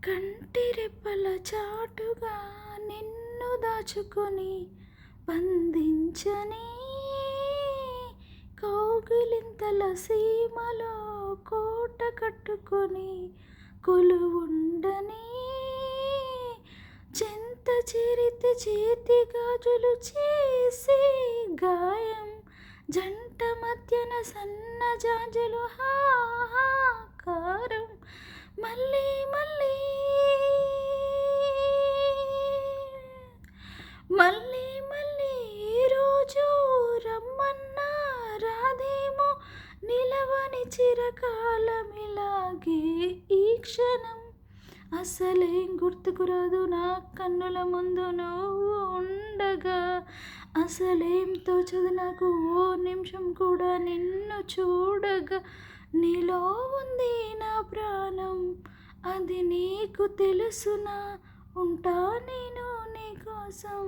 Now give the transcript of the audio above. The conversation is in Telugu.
కంటి రెప్పల చాటుగా నిన్ను దాచుకొని బంధించని కౌగిలింతల సీమలో కోట కట్టుకొని కొలువుండని చెంత చేరితే చేతి గాజులు చేసి గాయం జంట మధ్యన సన్న జాజులు హాహాకారం మళ్ళీ మళ్ళీ మళ్ళీ మళ్ళీ రోజు రమ్మన్నా రాదేమో నిలవని చిరకాలమిలాగే ఈ క్షణం అసలేం గుర్తుకురాదు నా కన్నుల ముందు నువ్వు ఉండగా అసలేం తోచదు నాకు ఓ నిమిషం కూడా నిన్ను చూడగా నీలో ఉంది నా ప్రాణం అది నీకు తెలుసునా ఉంటా నేను నీ కోసం